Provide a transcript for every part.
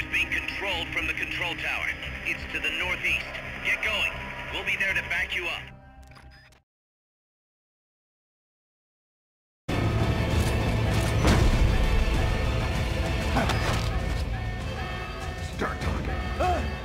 bunker's being controlled from the control tower. It's to the northeast. Get going. We'll be there to back you up. Start talking.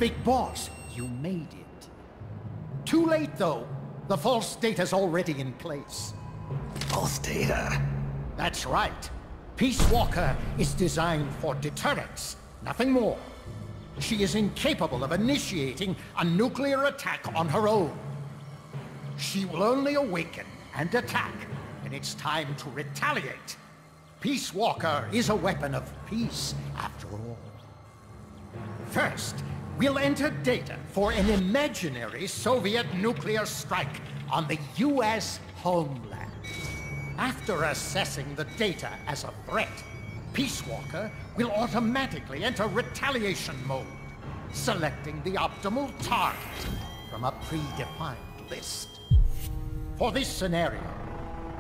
Big Boss, you made it. Too late, though. The false data's already in place. False data? That's right. Peace Walker is designed for deterrence, nothing more. She is incapable of initiating a nuclear attack on her own. She will only awaken and attack when it's time to retaliate. Peace Walker is a weapon of peace, after all. First, we'll enter data for an imaginary Soviet nuclear strike on the US homeland. After assessing the data as a threat, Peace Walker will automatically enter retaliation mode, selecting the optimal target from a predefined list. For this scenario,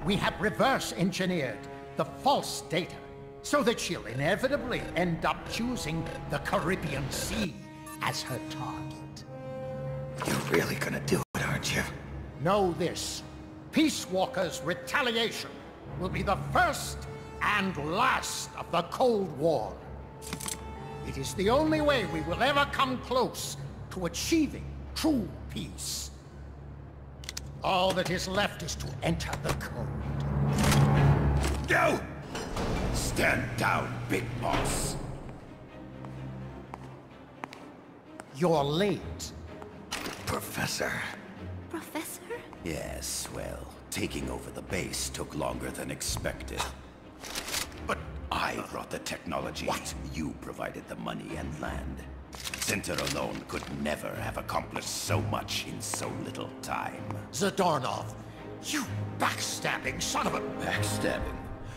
we have reverse engineered the false data so that she'll inevitably end up choosing the Caribbean Sea as her target. You're really gonna do it, aren't you? Know this. Peace Walker's retaliation will be the first and last of the Cold War. It is the only way we will ever come close to achieving true peace. All that is left is to enter the code. Go! Stand down, Big Boss. You're late. Professor. Professor? Yes, well, taking over the base took longer than expected. But I brought the technology. What? You provided the money and land. Center alone could never have accomplished so much in so little time. Zadornov, you backstabbing son of a... Backstabbing?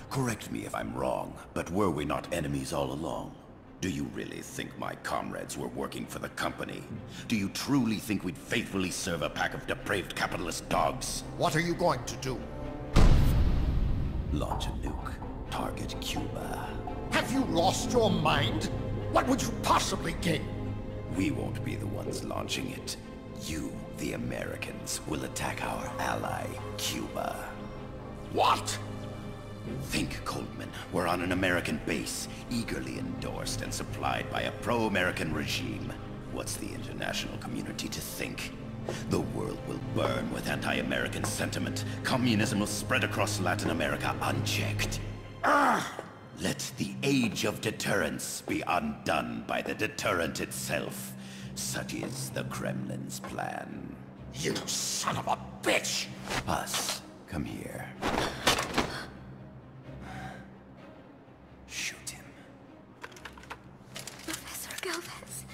Correct me if I'm wrong, but were we not enemies all along? Do you really think my comrades were working for the company? Do you truly think we'd faithfully serve a pack of depraved capitalist dogs? What are you going to do? Launch a nuke. Target Cuba. Have you lost your mind? What would you possibly gain? We won't be the ones launching it. You, the Americans, will attack our ally, Cuba. What? Think, Coldman. We're on an American base, eagerly endorsed and supplied by a pro-American regime. What's the international community to think? The world will burn with anti-American sentiment. Communism will spread across Latin America unchecked. Let the age of deterrence be undone by the deterrent itself. Such is the Kremlin's plan. You son of a bitch! Us, come here. Shoot him. Professor Galvez.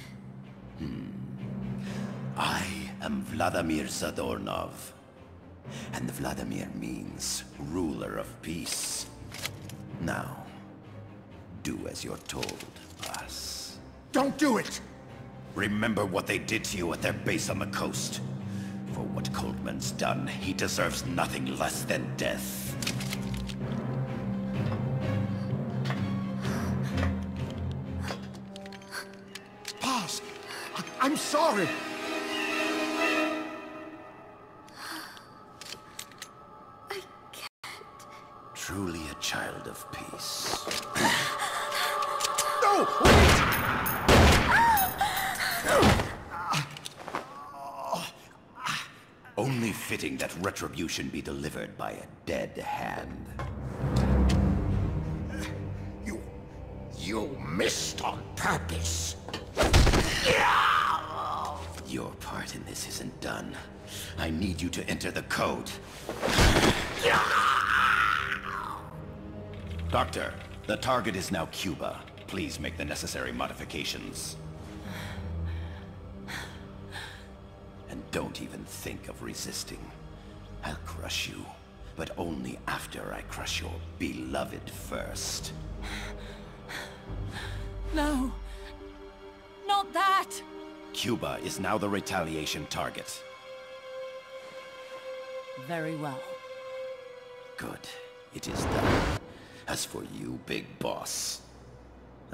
I am Vladimir Zadornov. And Vladimir means ruler of peace. Now, do as you're told, boss. Don't do it! Remember what they did to you at their base on the coast. For what Coldman's done, he deserves nothing less than death. Boss, I'm sorry. I can't. Truly a child of peace. No! Wait! Only fitting that retribution be delivered by a dead hand. You missed on purpose. Your part in this isn't done. I need you to enter the code. Doctor, the target is now Cuba. Please make the necessary modifications. And don't even think of resisting. I'll crush you, but only after I crush your beloved first. No. Not that! Cuba is now the retaliation target. Very well. Good. It is done. As for you, Big Boss,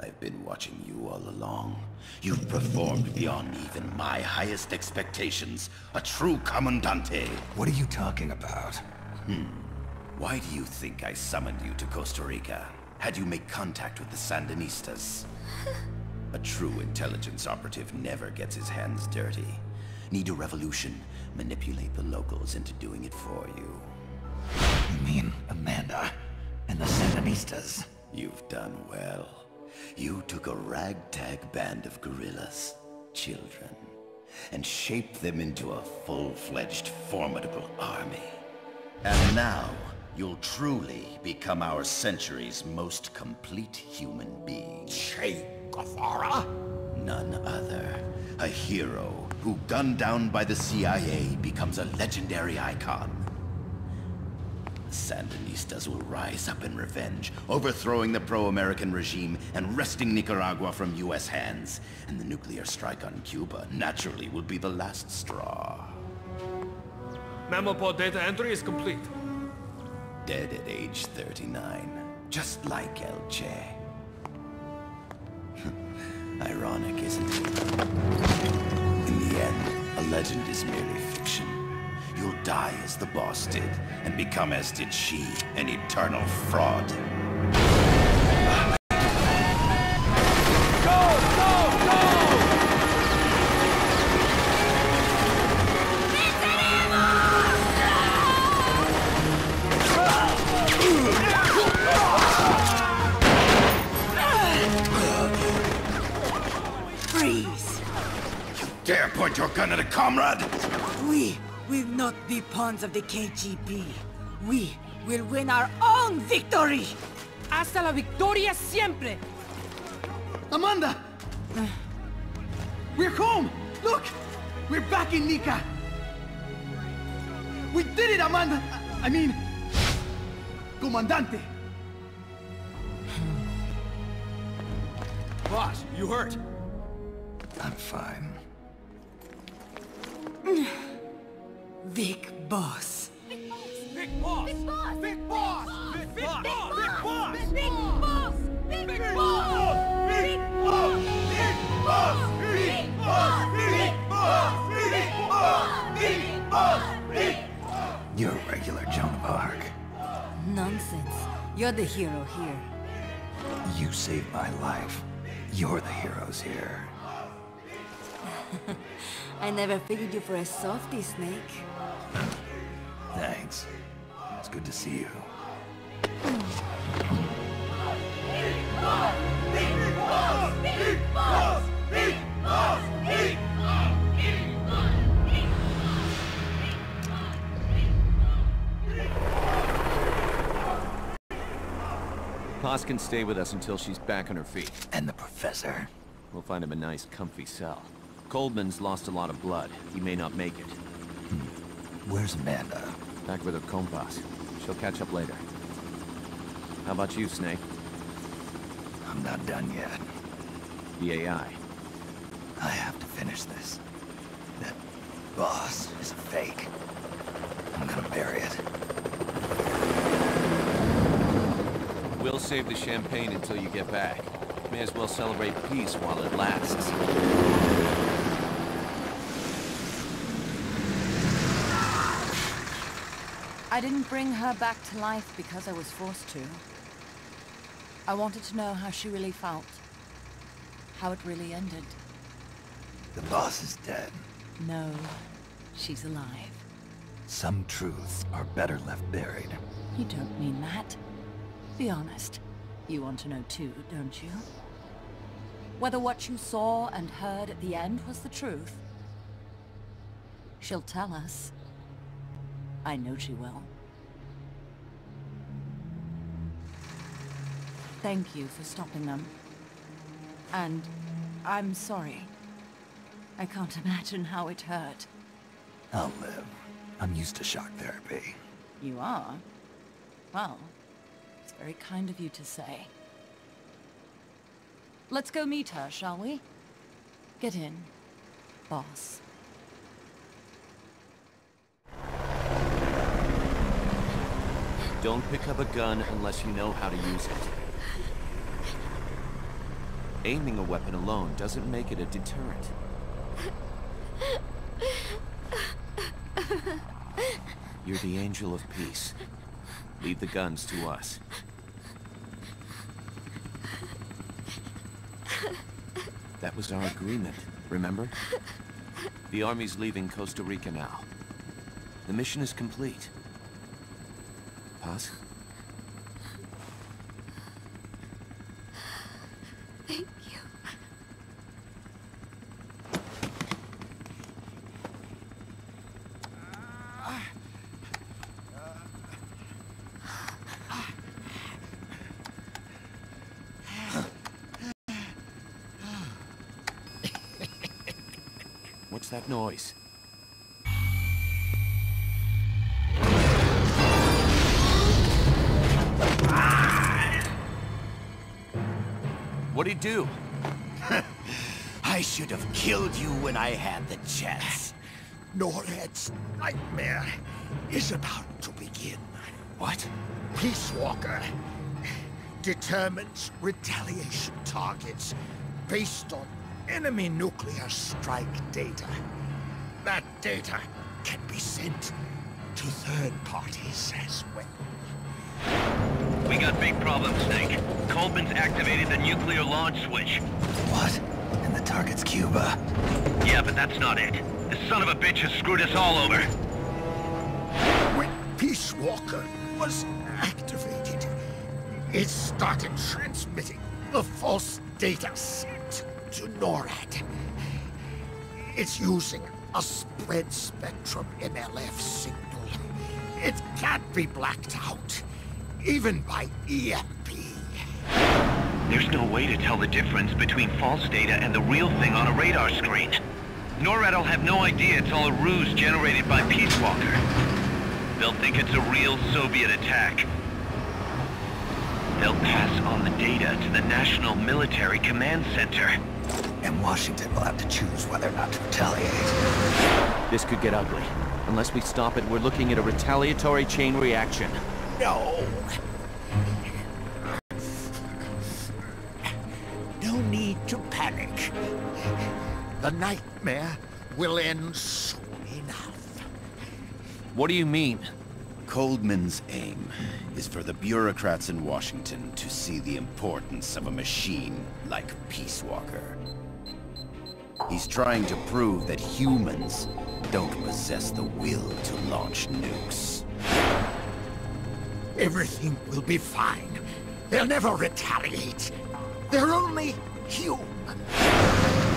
I've been watching you all along. You've performed beyond even my highest expectations. A true Commandante. What are you talking about? Why do you think I summoned you to Costa Rica? Had you make contact with the Sandinistas? A true intelligence operative never gets his hands dirty. Need a revolution? Manipulate the locals into doing it for you. You mean Amanda and the Sandinistas? You've done well. You took a ragtag band of guerrillas, children, and shaped them into a full-fledged, formidable army. And now, you'll truly become our century's most complete human being. Che Guevara? None other. A hero who, gunned down by the CIA, becomes a legendary icon. The Sandinistas will rise up in revenge, overthrowing the pro-American regime and wresting Nicaragua from US hands. And the nuclear strike on Cuba, naturally, will be the last straw. Mammal data entry is complete. Dead at age 39, just like El Che. Ironic, isn't it? In the end, a legend is merely fiction. You'll die as the boss did, and become as did she, an eternal fraud. Freeze! Dare point your gun at a comrade? We will not be pawns of the KGB. We will win our own victory! Hasta la victoria siempre! Amanda! We're home! Look! We're back in Nika! We did it, Amanda! I mean... Comandante! Boss, you hurt? I'm fine. Big boss. Big boss! Big boss! Big boss! Big boss! Big boss! Big boss! Big Big boss! boss! Big boss! Big boss! Big boss! Big boss! You're a regular Joan of Arc. Nonsense. You're the hero here. You saved my life. You're the heroes here. I never figured you for a softie, Snake. Thanks. It's good to see you. Paz can stay with us until she's back on her feet. And the professor? We'll find him a nice, comfy cell. Coldman's lost a lot of blood. He may not make it. Where's Amanda? Back with her compas. She'll catch up later. How about you, Snake? I'm not done yet. The AI. I have to finish this. That boss is a fake. I'm gonna bury it. We'll save the champagne until you get back. May as well celebrate peace while it lasts. I didn't bring her back to life because I was forced to. I wanted to know how she really felt. How it really ended. The boss is dead. No, she's alive. Some truths are better left buried. You don't mean that. Be honest. You want to know too, don't you? Whether what you saw and heard at the end was the truth. She'll tell us. I know she will. Thank you for stopping them. And I'm sorry. I can't imagine how it hurt. I'll live. I'm used to shock therapy. You are? Well, it's very kind of you to say. Let's go meet her, shall we? Get in, boss. Don't pick up a gun unless you know how to use it. Aiming a weapon alone doesn't make it a deterrent. You're the angel of peace. Leave the guns to us. That was our agreement, remember? The army's leaving Costa Rica now. The mission is complete. Paz? Thank you. What's that noise? What'd he do? I should have killed you when I had the chance. NORAD's nightmare is about to begin. What? Peace Walker determines retaliation targets based on enemy nuclear strike data. That data can be sent to third parties as well. We got big problems, Snake. Coleman's activated the nuclear launch switch. What? And the target's Cuba. Yeah, but that's not it. The son of a bitch has screwed us all over. When Peace Walker was activated, it started transmitting the false data set to NORAD. It's using a spread spectrum MLF signal. It can't be blacked out, even by EMP. There's no way to tell the difference between false data and the real thing on a radar screen. NORAD'll have no idea it's all a ruse generated by Peace Walker. They'll think it's a real Soviet attack. They'll pass on the data to the National Military Command Center. And Washington will have to choose whether or not to retaliate. This could get ugly. Unless we stop it, we're looking at a retaliatory chain reaction. No. No need to panic. The nightmare will end soon enough. What do you mean? Coldman's aim is for the bureaucrats in Washington to see the importance of a machine like Peace Walker. He's trying to prove that humans don't possess the will to launch nukes. Everything will be fine. They'll never retaliate. They're only human.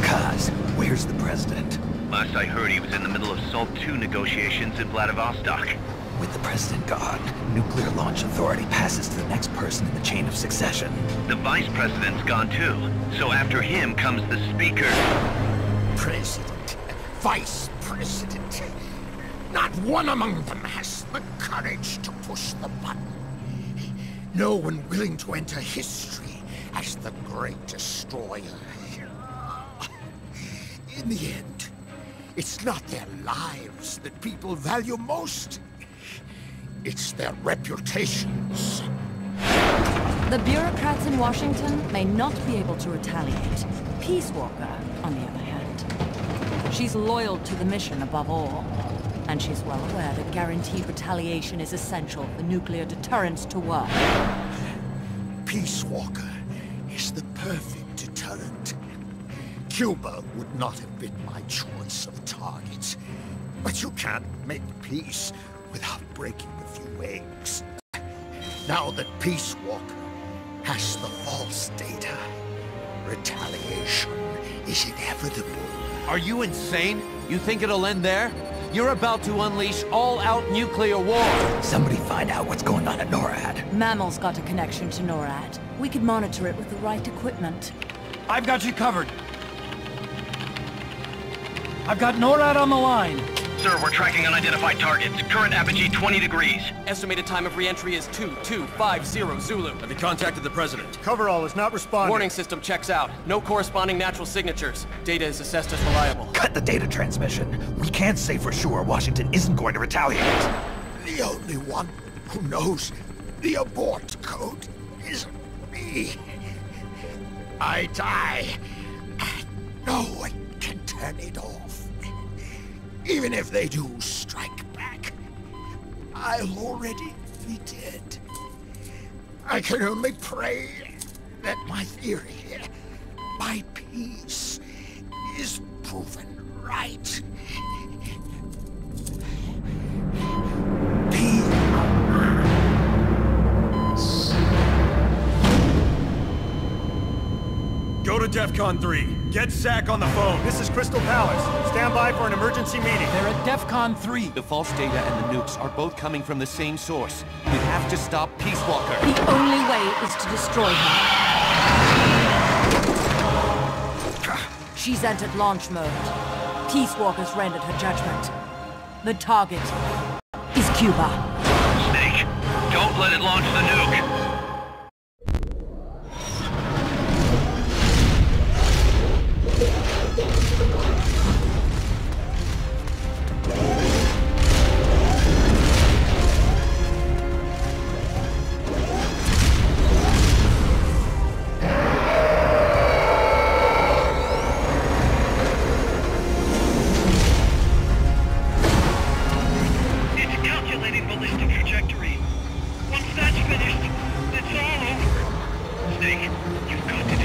Kaz, where's the president? Last I heard, he was in the middle of SALT II negotiations in Vladivostok. With the president gone, Nuclear Launch Authority passes to the next person in the chain of succession. The vice president's gone too. So after him comes the speaker. President, vice president. Not one among them has the courage to push the button. No one willing to enter history as the great destroyer. In the end, it's not their lives that people value most. It's their reputations. The bureaucrats in Washington may not be able to retaliate. Peace Walker, on the other hand. She's loyal to the mission above all. And she's well aware that guaranteed retaliation is essential for nuclear deterrence to work. Peace Walker is the perfect deterrent. Cuba would not have been my choice of targets. But you can't make peace without breaking a few eggs. Now that Peace Walker has the false data, retaliation is inevitable. Are you insane? You think it'll end there? You're about to unleash all-out nuclear war! Somebody find out what's going on at NORAD. Mammal's got a connection to NORAD. We could monitor it with the right equipment. I've got you covered. I've got NORAD on the line. Sir, we're tracking unidentified targets. Current apogee 20 degrees. Estimated time of re-entry is 2250 Zulu. Have you contacted the president? Coverall is not responding. Warning system checks out. No corresponding natural signatures. Data is assessed as reliable. Cut the data transmission. We can't say for sure Washington isn't going to retaliate. The only one who knows the abort code is me. I die, and no one can turn it off. Even if they do strike back, I'll already be dead. I can only pray that my theory My peace is proven right. Go to DEFCON 3. Get Zack on the phone. This is Crystal Palace. Stand by for an emergency meeting. They're at DEFCON 3. The false data and the nukes are both coming from the same source. We have to stop Peace Walker. The only way is to destroy her. She's entered launch mode. Peace Walker's rendered her judgment. The target is Cuba. Snake, don't let it launch the nuke. It's calculating ballistic trajectory. Once that's finished, it's all over. Snake, you've got to